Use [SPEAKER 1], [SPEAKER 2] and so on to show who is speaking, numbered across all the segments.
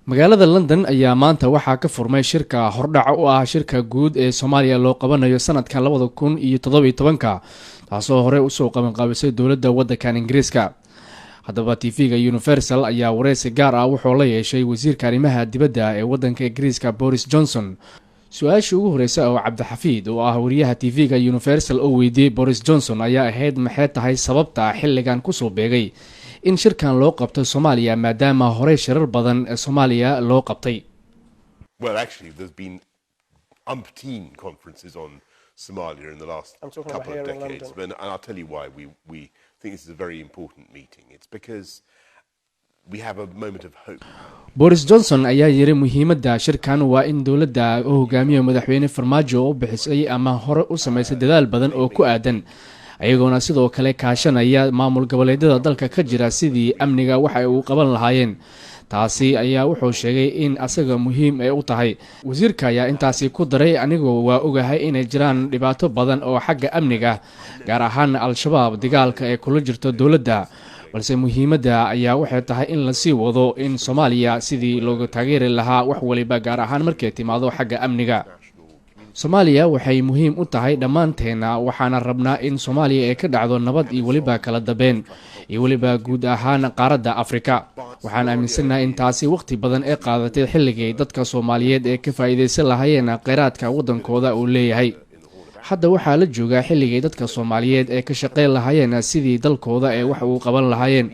[SPEAKER 1] magaalada London ayaa maanta waxaa ka furmay shirka hordhac u ah shirka guud ee Soomaaliya loo qabanayo sanadkan 2017 taasoo hore u soo qaban qaabisay dowladda waddanka Ingiriiska. haddaba TV-ga Universal ayaa wareysi gaar ah wuxuu la yeeshay wasiirka arrimaha dibadda ee waddanka Ingiriiska Boris Johnson. su-aashii ugu horeysa oo Cabdixafiid oo ah wariyaha TV-ga Universal oo weydiiyey Boris Johnson ayaa ahayd maxay tahay sababta xilligan ku soo beegay in shirkan loo qabto Soomaaliya maadaama hore shirar badan ee Soomaaliya loo qabtay.
[SPEAKER 2] Well, actually, there's been umpteen conferences on Somalia in the last couple of decades, and I'll tell you why we think this is a very important meeting. It's because we have a moment of hope.
[SPEAKER 1] Boris Johnson ayaa yiri muhiimadda shirkan waa in dowladda uu hogaamiyo madaxweyne Farmaajo oo bixisay ama hore u sameysay dadaal badan oo ku aadan ayagoona sidoo kale kaashanaya maamul goboleedyada dalka ka jira sidii amniga waxa ay u qaban lahaayeen. taasi ayaa wuxuu sheegay in asaga muhiim ay u tahay. wasiirka ayaa intaasi ku daray anigoo waa ogahay inay jiraan dhibaato badan oo xagga amniga gaar ahaan al-shabaab dagaalka ee kula jirto dowladda, balse muhiimadda ayaa waxay tahay in la sii wado in Soomaaliya sidii looga taageeri lahaa wax waliba gaar ahaan markay timaado xagga amniga. Soomaaliya waxay muhiim u tahay dhammaanteena waxaana rabnaa in Soomaaliya ay ka dhacdo nabad iyo waliba kala dambeyn iyo waliba guud ahaan qaaradda Afrika. waxaan aaminsanahay in taasi waqti badan ay qaadatay xilligii dadka Soomaaliyeed ee ka faa'iideysan lahaayeen kheyraadka waddankooda uu leeyahay. hadda waxaa la joogaa xilligii dadka Soomaaliyeed ee ka shaqeyn lahaayeen sidii dalkooda ay wax u qaban lahaayeen.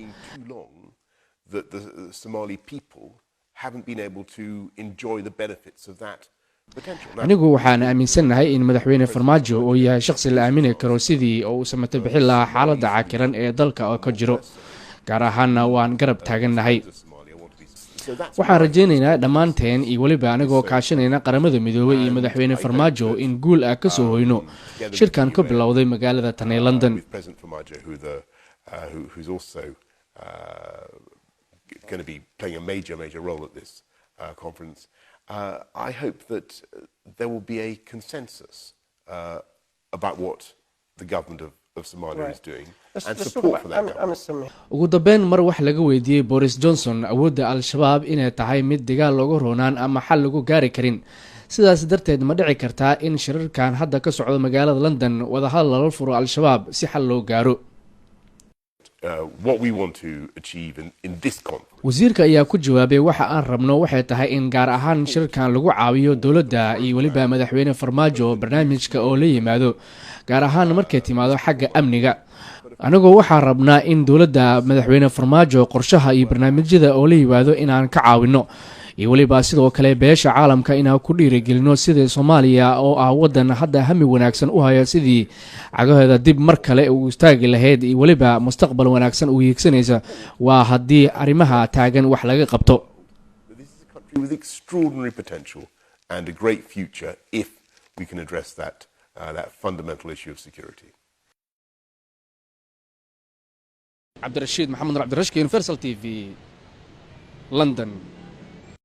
[SPEAKER 1] anigu waxaan aaminsanahay in madaxweyne Farmaajo uu yahay shakhsi la aamini karo sidii uu samato bixin lahaa xaaladda cakiran ee dalka oo ka jiro, gaar ahaanna waan garab taagannahay. waxaan rajaynaynaa dhammaanteen iyo waliba anigoo kaashanayna qaramada midoobay iyo madaxweyne Farmaajo in guul ah ka soo hoyno shirkan ka bilowday magaalada tan ee London.
[SPEAKER 2] I hope that there will be a consensus about what the government of Somalia is doing and support for that government.
[SPEAKER 1] ugu dambeyn mar wax laga weydiiyey Boris Johnson awoodda al-shabaab inay tahay mid dagaal looga roonaan ama xal lagu gaari karin, sidaas darteed ma dhici kartaa in shirarkan hadda ka socdo magaalada London wadahadal lala furo al-shabaab si xal loo gaaro.
[SPEAKER 2] What we want to achieve in this conference.
[SPEAKER 1] wasiirka ayaa ku jawaabay waxa aan rabno waxay tahay in gaar ahaan shirkan lagu caawiyo dowladda iyo waliba madaxweyne Farmaajo barnaamijka oo la yimaado gaar ahaan markay timaado xagga amniga. anagoo waxaan rabnaa in dowladda madaxweyne Farmaajo qorshaha iyo barnaamijyada oo la yimaado inaan ka caawino iyo waliba sidoo kale beesha caalamka inaan ku dhiirigelino sidii Soomaaliya oo ah waddan hadda hami wanaagsan u haya sidii cagaheeda dib mar kale u istaagi lahayd iyo waliba mustaqbal wanaagsan u hiigsanaysa waa haddii arrimaha taagan wax laga qabto.
[SPEAKER 2] This is a country with extraordinary potential and a great future if we can address that fundamental issue of security.
[SPEAKER 1] Cabdirashiid Maxamed Cabdirashki, Universal TV, London.